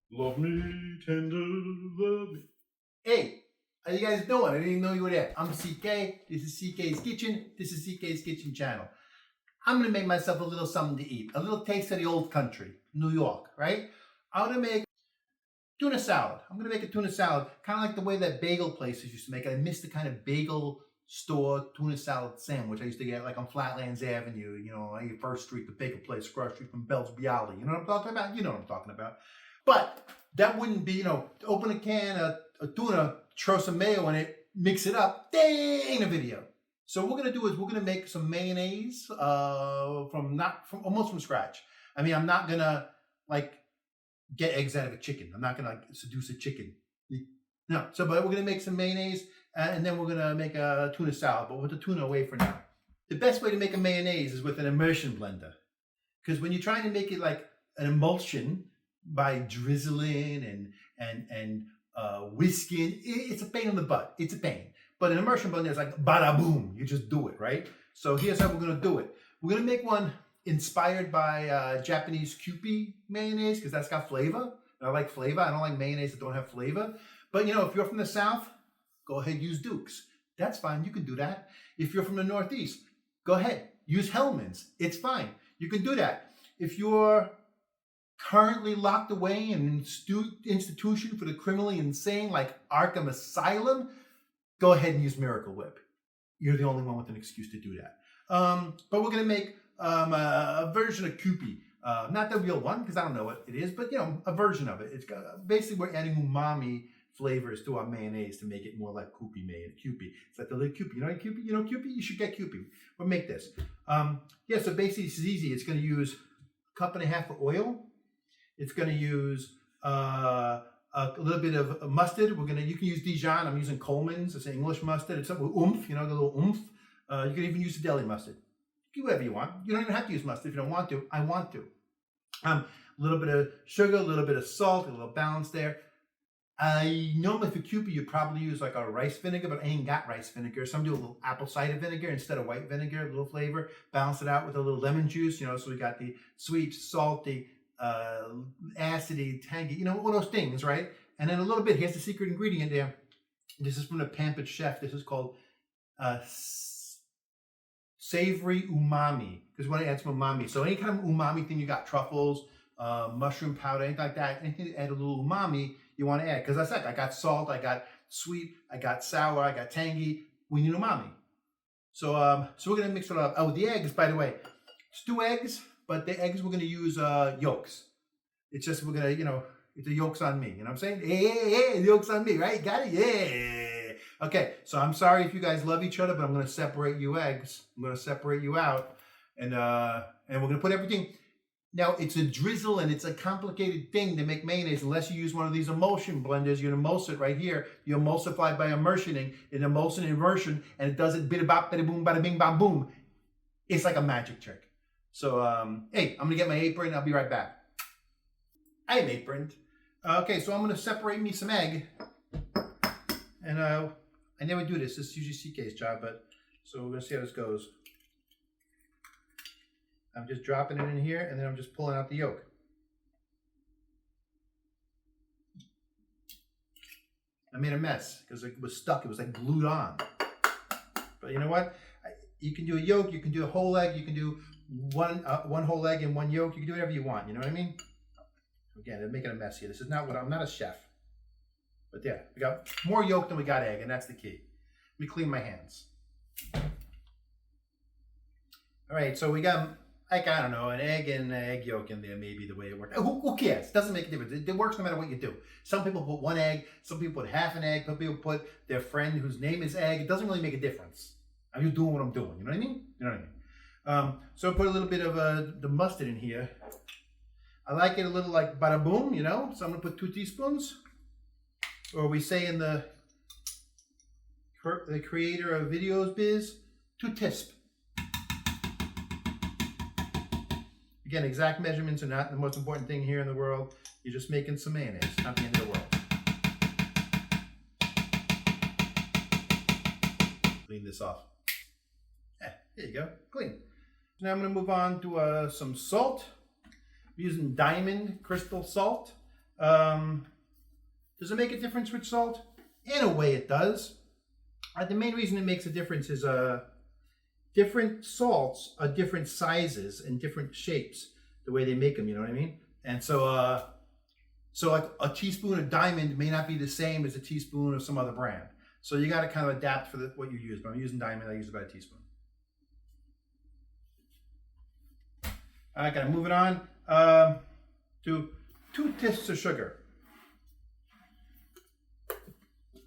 Love me tender, love me. Hey, how you guys doing? I didn't even know you were there. I'm CK. This is CK's Kitchen. This is CK's Kitchen channel. I'm gonna make myself a little something to eat. A little taste of the old country, New York, right? I'm gonna make tuna salad. I'm gonna make a tuna salad, kind of like the way that bagel places used to make it. I miss the kind of bagel store tuna salad sandwich I used to get like on Flatlands Avenue, you know, on First Street, the bagel place across the street from Bell's Bialy. You know what I'm talking about? You know what I'm talking about. But that wouldn't be, open a can of tuna, throw some mayo in it, mix it up. They ain't a video. So what we're gonna do is we're gonna make some mayonnaise almost from scratch. I mean, I'm not gonna like get eggs out of a chicken. I'm not gonna like seduce a chicken. No. So, but we're gonna make some mayonnaise and then we're gonna make a tuna salad, but with the tuna away for now. The best way to make a mayonnaise is with an immersion blender, because when you're trying to make it like an emulsion by drizzling and whisking, it's a pain in the butt. It's a pain. But an immersion blender is like bada boom. You just do it, right? So here's how we're gonna do it. We're gonna make one inspired by Japanese Kewpie mayonnaise, because that's got flavor. And I like flavor. I don't like mayonnaise that don't have flavor. But if you're from the South, go ahead, use Duke's. That's fine. You can do that. If you're from the Northeast, go ahead, use Hellman's. It's fine. You can do that. If you're currently locked away in an institution for the criminally insane, like Arkham Asylum, go ahead and use Miracle Whip. You're the only one with an excuse to do that. But we're going to make a version of Kewpie. Not the real one, because I don't know what it is, but a version of it. It's basically we're adding umami flavors to our mayonnaise to make it more like Kewpie Kewpie. It's like the little Kewpie. You know Kewpie? You know Kewpie? You should get Kewpie. We'll make this. So basically this is easy. It's going to use 1.5 cups of oil. It's going to use a little bit of mustard. You can use Dijon. I'm using Coleman's. It's an English mustard. It's something with oomph, the little oomph. You can even use the Deli mustard. Do whatever you want. You don't even have to use mustard if you don't want to. I want to. A little bit of sugar, a little bit of salt, a little balance there. I normally for Kewpie you probably use like a rice vinegar, but I ain't got rice vinegar. Some do a little apple cider vinegar instead of white vinegar, a little flavor. Balance it out with a little lemon juice, so we got the sweet, salty, acidy, tangy, one of those things, right? And then a little bit, here's the secret ingredient there. This is from the Pampered Chef. This is called savory umami, because we want to add some umami. So any kind of umami thing, you got truffles, mushroom powder, anything like that, anything to add a little umami, you want to add. Because that's like, I got salt, I got sweet, I got sour, I got tangy. We need umami. So we're going to mix it up. Oh, the eggs, by the way, it's 2 eggs, but the eggs we're going to use yolks. It's just we're going to, the yolk's on me. You know what I'm saying? Hey, the yolk's on me, right? Got it? Yeah. Okay, so I'm sorry if you guys love each other, but I'm going to separate you eggs. I'm going to separate you out. And we're going to put everything. Now, it's a drizzle and it's a complicated thing to make mayonnaise unless you use one of these emulsion blenders. You emulse it right here. You emulsify by immersioning, an emulsion immersion, and it does it bida bop, bida boom, bada bing, bam, boom. It's like a magic trick. So, hey, I'm going to get my apron. I'll be right back. I am aproned. Okay, so I'm going to separate me some egg. And I never do this. This is usually CK's job, but so we're going to see how this goes. I'm just dropping it in here, and then I'm just pulling out the yolk. I made a mess because it was stuck. It was like glued on. But you know what? You can do a yolk. You can do a whole egg. You can do one whole egg and 1 yolk. You can do whatever you want. You know what I mean? Again, they're making a mess here. This is not what I'm not a chef. But yeah, we got more yolk than we got egg, and that's the key. Let me clean my hands. All right, so we got, like, I don't know, an egg and an egg yolk in there, maybe the way it works. Who cares? It doesn't make a difference. It works no matter what you do. Some people put 1 egg, some people put half an egg, some people put their friend whose name is egg. It doesn't really make a difference. I'm just doing what I'm doing. You know what I mean? You know what I mean? So I put a little bit of the mustard in here. I like it a little like bada boom, so I'm going to put 2 teaspoons. Or we say in the creator of videos biz, 2 tisp. Again, exact measurements are not the most important thing here in the world. You're just making some mayonnaise, not the end of the world. Clean this off. There you go, clean. Now I'm going to move on to some salt. I'm using diamond crystal salt. Does it make a difference with salt? In a way it does. The main reason it makes a difference is different salts are different sizes and different shapes, the way they make them, you know what I mean? And so, so like a teaspoon of Diamond may not be the same as a teaspoon of some other brand. So you got to kind of adapt for what you use. But I'm using Diamond, I use about a teaspoon. All right, gotta move it on to 2 teaspoons of sugar.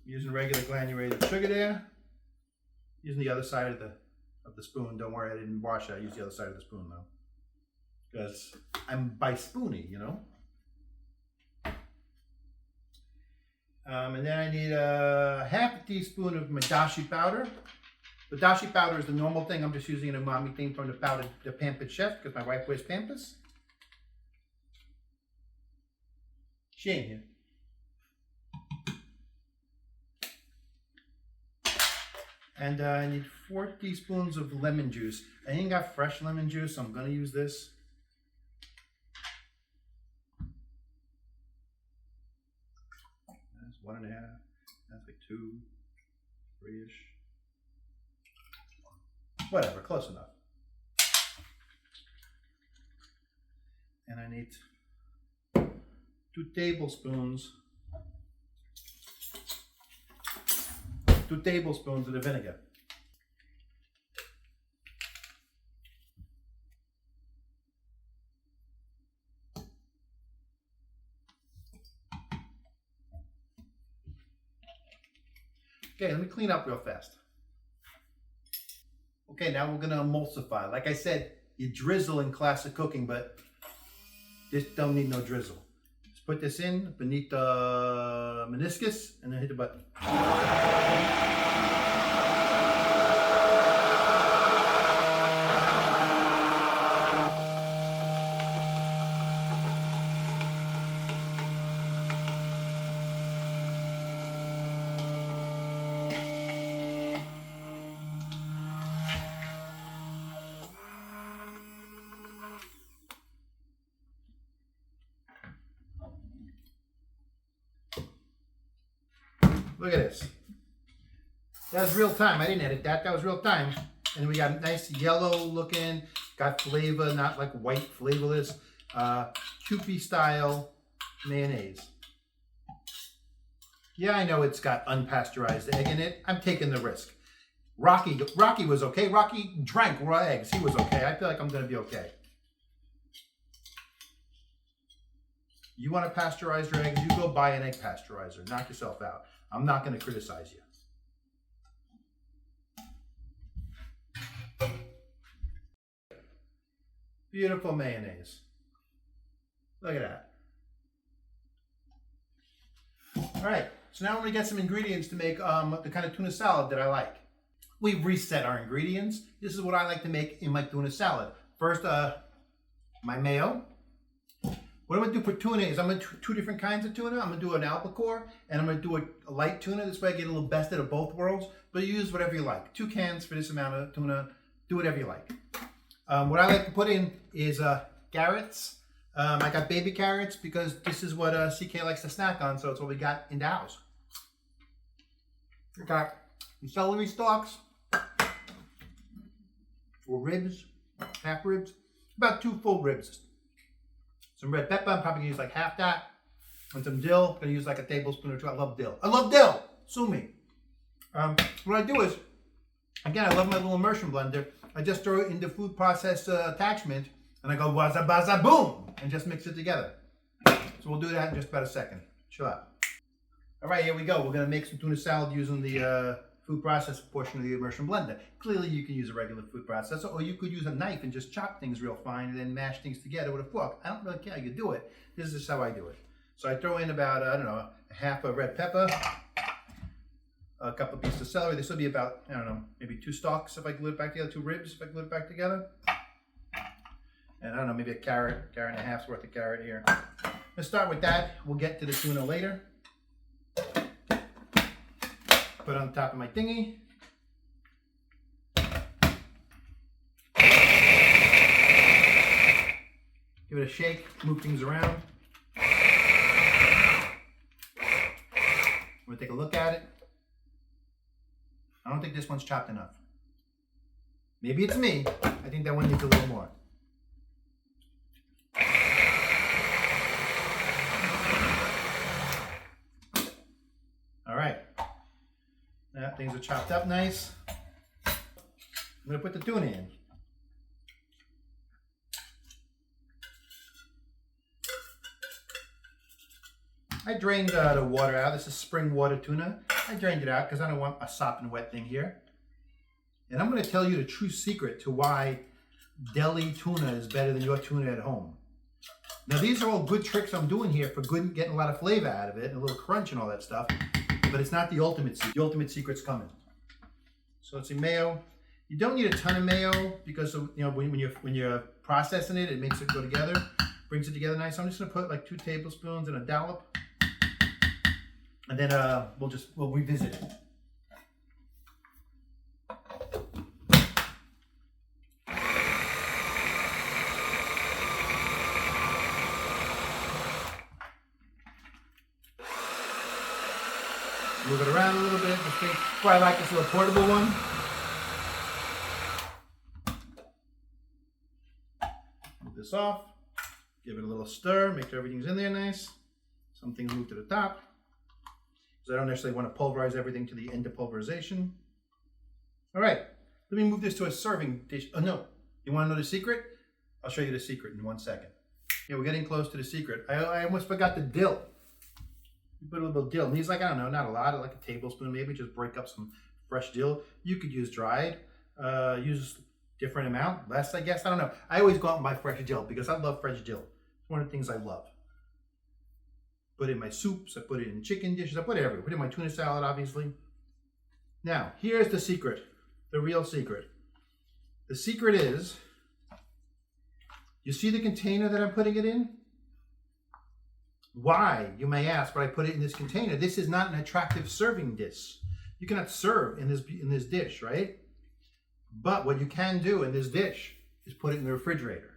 Using regular granulated sugar there. Using the other side of the spoon. Don't worry, I didn't wash it. I used the other side of the spoon though, because I'm by spoony, you know. And then I need half a teaspoon of my dashi powder. The dashi powder is the normal thing. I'm just using an umami thing from the Pampered Chef because my wife wears Pampers. She ain't here. And I need 4 teaspoons of lemon juice. I ain't got fresh lemon juice, so I'm gonna use this. That's 1.5. That's like 2, 3-ish. Whatever, close enough. And I need 2 tablespoons. 2 tablespoons of the vinegar. Okay, let me clean up real fast. Okay, now we're gonna emulsify. Like I said, you drizzle in classic cooking, but this don't need no drizzle. Just put this in beneath the meniscus and then hit the button. Look at this. That was real time. I didn't edit that. That was real time. And we got nice yellow looking, got flavor, not like white flavorless, Kewpie style mayonnaise. Yeah, I know it's got unpasteurized egg in it. I'm taking the risk. Rocky was okay. Rocky drank raw eggs. He was okay. I feel like I'm going to be okay. You want to pasteurize your eggs, you go buy an egg pasteurizer. Knock yourself out. I'm not going to criticize you. Beautiful mayonnaise. Look at that. All right, so now we're going to get some ingredients to make the kind of tuna salad that I like. We've reset our ingredients. This is what I like to make in my tuna salad. First, my mayo. What I'm going to do for tuna is I'm going to do 2 different kinds of tuna. I'm going to do an albacore and I'm going to do a light tuna. This way I get a little best of both worlds, but you use whatever you like. 2 cans for this amount of tuna. Do whatever you like. What I like to put in is carrots. I got baby carrots because this is what CK likes to snack on, so it's what we got in the house. I got some celery stalks, or ribs, half ribs, about 2 full ribs. Some red pepper, I'm probably gonna use like half that. And some dill, I'm gonna use like a tablespoon or 2. I love dill. I love dill! Sue me. What I do is, again, I love my little immersion blender. I just throw it in the food process attachment and I go waza baza boom and just mix it together. So we'll do that in just about a second. Chill out. All right, here we go. We're gonna make some tuna salad using the food processor portion of the immersion blender. Clearly you can use a regular food processor, or you could use a knife and just chop things real fine and then mash things together with a fork. I don't really care how you do it. This is just how I do it. So I throw in about, I don't know, half a red pepper, a couple of pieces of celery. This will be about, I don't know, maybe 2 stalks if I glue it back together, 2 ribs if I glue it back together. And I don't know, maybe a carrot and a half's worth of carrot here. Let's start with that. We'll get to the tuna later. Put it on top of my thingy. Give it a shake, move things around. gonna take a look at it. I don't think this one's chopped enough. Maybe it's me. I think that one needs a little more. All right. Now things are chopped up nice. I'm gonna put the tuna in. I drained the water out. This is spring water tuna. I drained it out because I don't want a sopping wet thing here. And I'm going to tell you the true secret to why deli tuna is better than your tuna at home. Now these are all good tricks I'm doing here for good, getting a lot of flavor out of it, and a little crunch and all that stuff. But it's not the ultimate secret. The ultimate secret's coming. So let's see, mayo. You don't need a ton of mayo because when you're processing it, it makes it go together, brings it together nice. So I'm just going to put like 2 tablespoons and a dollop. And then we'll revisit it. Move it around a little bit. That's why I like this little portable one. Move this off. Give it a little stir. Make sure everything's in there nice. Some things move to the top. I don't necessarily want to pulverize everything to the end of pulverization. All right, let me move this to a serving dish. Oh no, you want to know the secret? I'll show you the secret in 1 second. Yeah, we're getting close to the secret. I almost forgot the dill. You put a little dill. And these, like, I don't know, not a lot, like a tablespoon maybe. Just break up some fresh dill. You could use dried, use different amount, less I guess, I don't know. I always go out and buy fresh dill because I love fresh dill. It's one of the things I love. Put it in my soups, I put it in chicken dishes, I put it everywhere. Put it in my tuna salad, obviously. Now, here's the secret, the real secret. The secret is, you see the container that I'm putting it in? Why, you may ask, but I put it in this container. This is not an attractive serving dish. You cannot serve in this dish, right? But what you can do in this dish is put it in the refrigerator.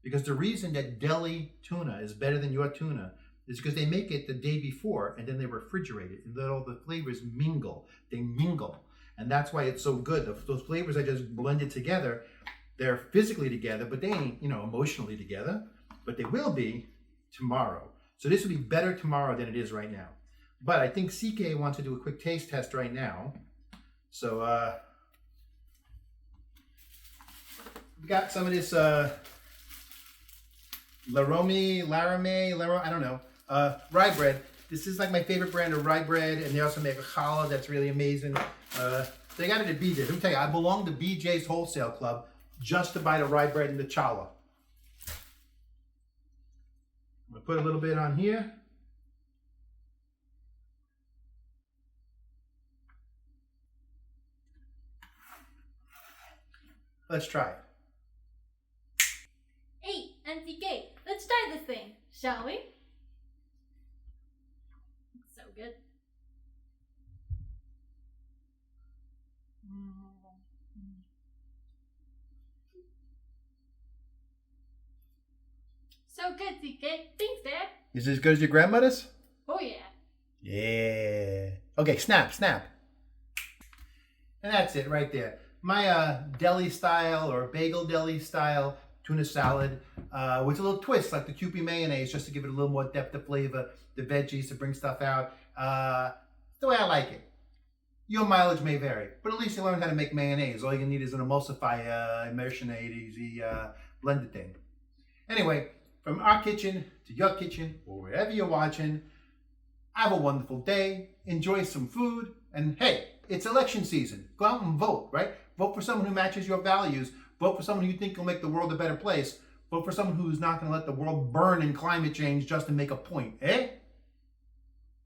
Because the reason that deli tuna is better than your tuna is because they make it the day before and then they refrigerate it and then all the flavors mingle. They mingle. And that's why it's so good. Those flavors I just blended together, they're physically together, but they ain't, emotionally together. But they will be tomorrow. So this will be better tomorrow than it is right now. But I think CK wants to do a quick taste test right now. So we got some of this Laramie, I don't know. Rye bread. This is like my favorite brand of rye bread, and they also make a challah that's really amazing. They got it at BJ's. Let me tell you, I belong to BJ's Wholesale Club just to buy the rye bread and the challah. I'm gonna put a little bit on here. Let's try it. Hey, NCK, let's try this thing, shall we? It's so good. So good, CK. Thanks, Dad. Is it as good as your grandmother's? Oh, yeah. Yeah. Okay, snap. And that's it right there. My deli style or bagel deli style tuna salad with a little twist like the Kewpie mayonnaise just to give it a little more depth of flavor, the veggies to bring stuff out. The way I like it. Your mileage may vary, but at least you learn how to make mayonnaise. All you need is an emulsify, immersion, easy blended thing. Anyway, from our kitchen to your kitchen or wherever you're watching, have a wonderful day, enjoy some food, and hey, it's election season. Go out and vote, right? Vote for someone who matches your values. Vote for someone who you think will make the world a better place. Vote for someone who's not going to let the world burn in climate change just to make a point, eh?